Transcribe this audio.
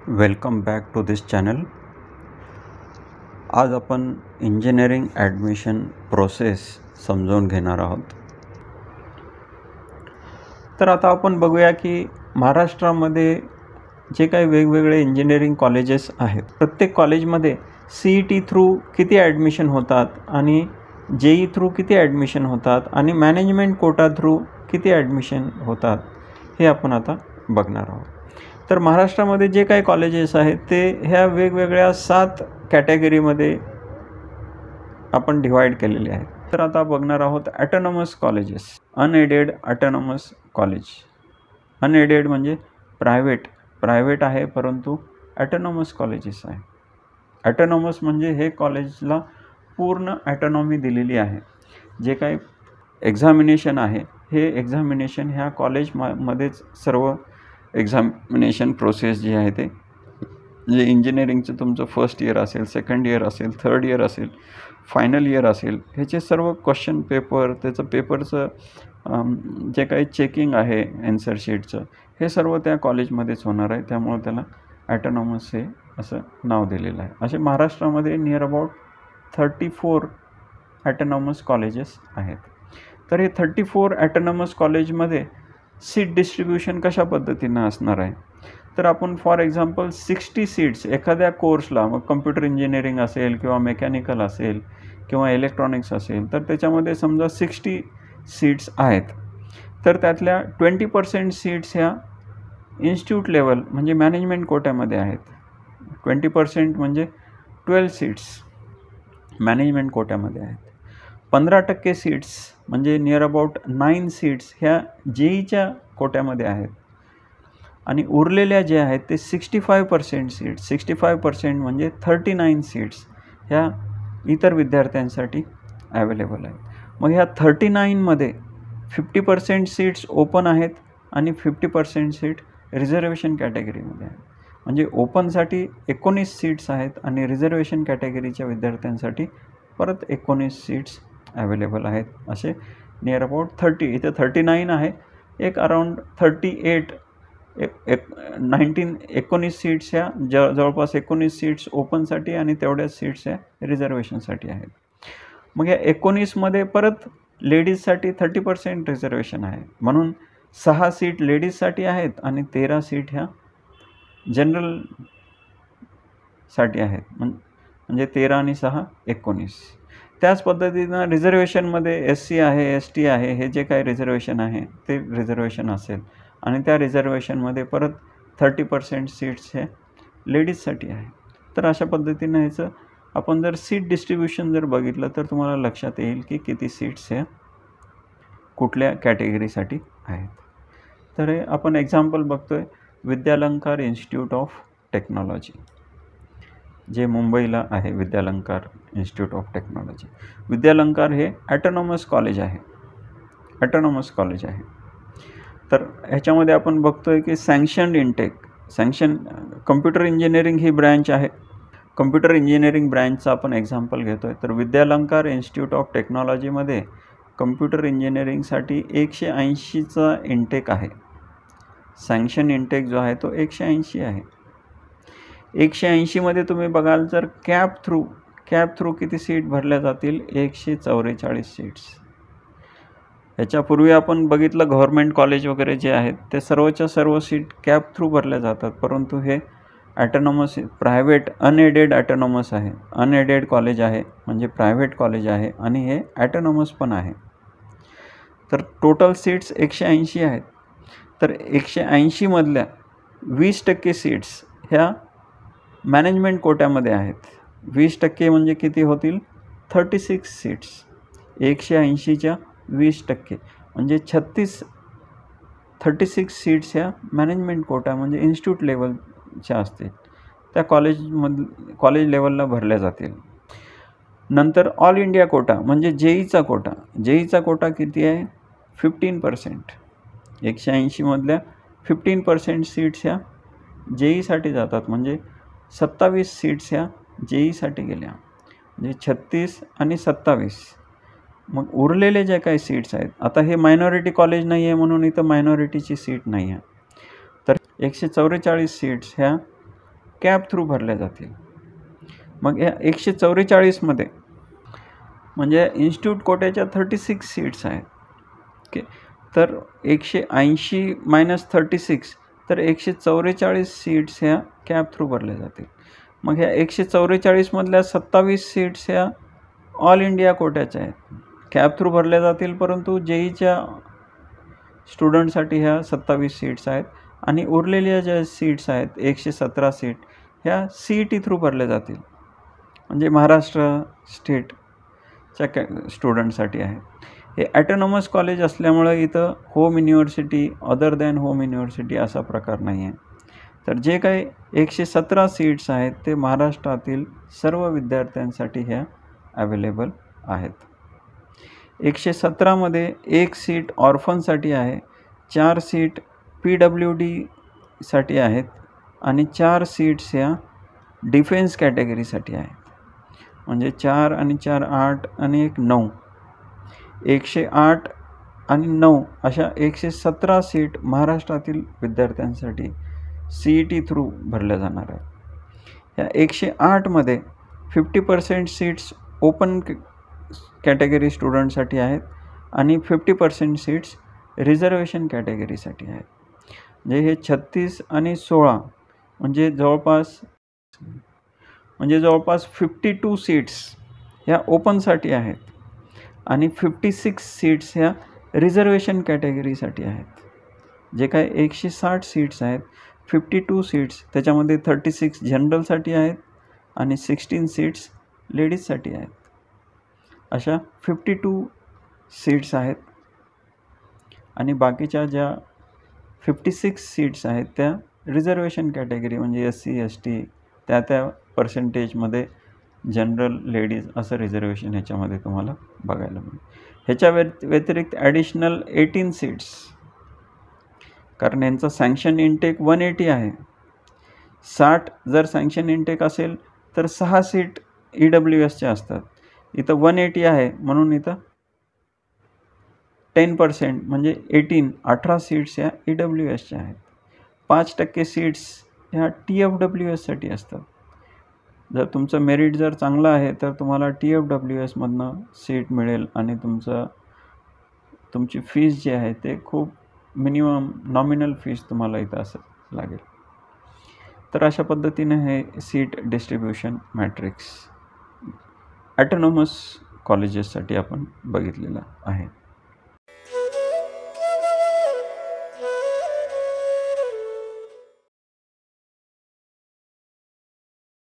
Welcome back to this channel. आज आपण engineering admission process समजून घेणार आहोत. तर आता आपण बघूया की महाराष्ट्रामध्ये जे काही वेगवेगळे इंजिनिअरिंग कॉलेजेस आहेत, प्रत्येक कॉलेजमध्ये CET थ्रू किती ॲडमिशन होतात आणि JEE थ्रू किती ॲडमिशन होतात आणि मॅनेजमेंट कोटा थ्रू किती ॲडमिशन होतात हे आपण आता बघणार आहोत. तर महाराष्ट्रामध्ये जे काही कॉलेजेस आहेत ते ह्या वेगवेगळ्या 7 कॅटेगरीमध्ये आपण डिवाईड केलेले आहेत. तर आता बघणार आहोत autonomous colleges, unaided autonomous college. Unaided म्हणजे प्रायव्हेट आहे परंतु ॲटोनॉमस कॉलेजेस आहे. ॲटोनॉमस म्हणजे हे कॉलेजला पूर्ण ॲटोनॉमी दिलेली आहे. जे काही एक्झामिनेशन आहे हे एक्झामिनेशन ह्या कॉलेजमध्येच सर्व एक्झामिनेशन प्रोसेस जे आहे ते जे इंजिनिअरिंगचं तुमचं फर्स्ट इयर असेल, सेकंड इयर असेल, थर्ड इयर असेल, फायनल इयर असेल, ह्याचे सर्व क्वेश्चन पेपर, त्याचं पेपरचं जे काही चेकिंग आहे ॲन्सर शीटचं, हे सर्व त्या कॉलेजमध्येच होणार आहे. त्यामुळे त्याला ॲटोनॉमस हे असं नाव दिलेलं आहे. असे महाराष्ट्रामध्ये नियर अबाउट 34 ॲटोनॉमस कॉलेजेस आहेत. तर हे 34 ॲटोनॉमस कॉलेजमध्ये सीट डिस्ट्रीब्युशन कशा पद्धतीनं असणार आहे, तर आपण फॉर एक्झाम्पल 60 सीट्स एखाद्या कोर्सला, मग कम्प्युटर इंजिनिअरिंग असेल किंवा मेकॅनिकल असेल किंवा इलेक्ट्रॉनिक्स असेल, तर त्याच्यामध्ये समजा 60 सीट्स आहेत. तर त्यातल्या 20% सीट्स ह्या इन्स्टिट्यूट लेवल म्हणजे मॅनेजमेंट कोट्यामध्ये आहेत. 20% म्हणजे 12 सीट्स मॅनेजमेंट कोट्यामध्ये आहेत. 15% सीट्स म्हणजे नियर अबाउट 9 सीट्स ह्या JEEच्या कोट्यामध्ये आहेत. आणि उरलेल्या जे आहेत ते 65% सीट्स, 65% म्हणजे 39 सीट्स ह्या इतर विद्यार्थ्यांसाठी ॲवेलेबल आहेत. मग ह्या 39मध्ये 50% सीट्स ओपन आहेत आणि 50% सीट रिझर्वेशन कॅटेगरीमध्ये आहेत. म्हणजे ओपनसाठी 19 सीट्स आहेत आणि रिझर्वेशन कॅटेगरीच्या विद्यार्थ्यांसाठी परत 19 सीट्स ॲवेलेबल आहेत. असे नियर अबाउट 30, इथे 39 आहे, एक अराउंड 38 19 सीट्स ह्या जवळपास 19 सीट्स ओपनसाठी आणि तेवढ्याच सीट्स ह्या रिझर्वेशनसाठी आहेत. मग या 19मध्ये परत लेडीजसाठी 30% रिझर्वेशन आहे, म्हणून 6 सीट लेडीजसाठी आहेत आणि 13 सीट ह्या जनरलसाठी आहेत. म्हणजे 13 आणि 6 19. त्याच पद्धतीनं रिझर्वेशनमध्ये SC आहे, ST आहे, हे जे काही रिझर्वेशन आहे ते रिझर्वेशन असेल आणि त्या रिझर्वेशनमध्ये परत 30% सीट्स हे लेडीजसाठी आहे. तर अशा पद्धतीनं ह्याचं आपण जर सीट डिस्ट्रीब्युशन जर बघितलं तर तुम्हाला लक्षात येईल की किती सीट्स ह्या कुठल्या कॅटेगरीसाठी आहेत. तर हे आपण एक्झाम्पल बघतोय विद्यालंकार इन्स्टिट्यूट ऑफ टेक्नॉलॉजी, जे मुंबईला आहे. विद्यालंकार इन्स्टिट्यूट ऑफ टेक्नॉलॉजी, विद्यालंकार हे ॲटोनॉमस कॉलेज आहे. तर ह्याच्यामध्ये आपण बघतोय की सँक्शन कम्प्युटर इंजिनिअरिंग ही ब्रँच आहे. कम्प्युटर इंजिनिअरिंग ब्रँचचा आपण एक्झाम्पल घेतोय. तर विद्यालंकार इन्स्टिट्यूट ऑफ टेक्नॉलॉजीमध्ये कम्प्युटर इंजिनिअरिंगसाठी 180चा इंटेक आहे. सँक्शन इंटेक जो आहे तो 180 आहे. 180मध्ये तुम्ही बघाल तर कॅप थ्रू किती सीट भरल्या जातील, 144 सीट्स. ह्याच्यापूर्वी आपण बघितलं गव्हर्मेंट कॉलेज वगैरे जे आहेत ते सर्वच्या सर्व सीट कॅप थ्रू भरल्या जातात, परंतु हे ॲटोनॉमस प्रायव्हेट अनएडेड ॲटोनॉमस आहे. अनएडेड कॉलेज आहे म्हणजे प्रायव्हेट कॉलेज आहे आणि हे ॲटोनॉमस पण आहे. तर टोटल सीट्स 180 आहेत. तर 180मधल्या 20% सीट्स ह्या मॅनेजमेंट कोट्यामध्ये आहेत. 20% म्हणजे किती होतील, 36 सीट्स. 180च्या 20% म्हणजे 36 सीट्स ह्या मॅनेजमेंट कोटा म्हणजे इन्स्टिट्यूट लेवलच्या असतील, त्या कॉलेज लेवलला भरल्या जातील. नंतर ऑल इंडिया कोटा म्हणजे JEEचा कोटा किती आहे, 15%. 180मधल्या 15% सीट्स ह्या JEEसाठी जातात, म्हणजे 27 सीट्स ह्या JEEसाठी गेल्या, म्हणजे 36 आणि 27. मग उरलेले जे काही सीट्स आहेत, आता हे मायनॉरिटी कॉलेज नाही आहे म्हणून इथं मायनॉरिटीची सीट नाही आहे. तर 144 सीट्स ह्या कॅप थ्रू भरल्या जातील. मग या 144मध्ये म्हणजे इन्स्टिट्यूट कोट्याच्या 36 सीट्स आहेत. ओके, तर 180 - 36 तर 144 सीट्स ह्या कॅप थ्रू भरल्या जातील. मग ह्या 144मधल्या 27 सीट्स ह्या ऑल इंडिया कोट्याच्या आहेत, कॅप थ्रू भरल्या जातील, परंतु जेईच्या स्टुडंटसाठी ह्या 27 सीट्स आहेत. आणि उरलेल्या ज्या सीट्स आहेत 117 सीट ह्या CET थ्रू भरल्या जातील, म्हणजे महाराष्ट्र स्टेटच्या स्टुडंटसाठी आहे. हे ॲटोनॉमस कॉलेज असल्यामुळं इथं home university, other than home university असा प्रकार नाही आहे. तर जे काही 117 सीट्स आहेत ते महाराष्ट्रातील सर्व विद्यार्थ्यांसाठी ह्या अवेलेबल आहेत. 117मध्ये 1 सीट ऑर्फनसाठी आहे, 4 सीट PWDसाठी आहेत आणि 4 सीट्स ह्या डिफेन्स कॅटेगरीसाठी आहेत. म्हणजे 4 आणि 4 8 आणि 1 9, 108 आणि 9 अशा 117 सीट महाराष्ट्रातील विद्यार्थ्यांसाठी CET थ्रू भरल्या जाणार आहेत. या 108मध्ये 50% सीट्स ओपन कॅटेगरी स्टुडंटसाठी आहेत आणि 50% सीट्स रिझर्वेशन कॅटेगरीसाठी आहेत. म्हणजे हे 36 आणि 16 म्हणजे जवळपास 52 सीट्स ह्या ओपनसाठी आहेत आणि 56 सीट्स ह्या रिझर्वेशन कॅटेगरीसाठी आहेत. जे काय 160 सीट्स आहेत, 52 सीट्स त्याच्यामध्ये 36 जनरलसाठी आहेत आणि 16 सीट्स लेडीजसाठी आहेत. अशा 52 सीट्स आहेत आणि बाकीच्या ज्या 56 सीट्स आहेत त्या रिझर्वेशन कॅटेगरी म्हणजे SC ST त्या पर्सेंटेजमध्ये जनरल लेडीज असं रिझर्वेशन ह्याच्यामध्ये तुम्हाला बघायला मिळेल. ह्याच्या व्यतिरिक्त ॲडिशनल 18 सीट्स, कारण यांचा सँक्शन इनटेक 180 आहे. 60 जर सँक्शन इनटेक असेल तर 6 सीट EWSच्या असतात. इथं 180 आहे म्हणून इथं 10% म्हणजे 18 सीट्स ह्या EWSच्या आहेत. 5% सीट्स ह्या TFWSसाठी असतात. जर तुमचं मेरिट जर चांगलं आहे तर तुम्हाला TFWSमधनं सीट मिळेल आणि तुमची फीस जी आहे ते खूप मिनिमम नॉमिनल फीस तुम्हाला इथं असं लागेल. तर अशा पद्धतीने हे सीट डिस्ट्रीब्युशन मॅट्रिक्स ॲटोनॉमस कॉलेजेससाठी आपण बघितलेलं आहे.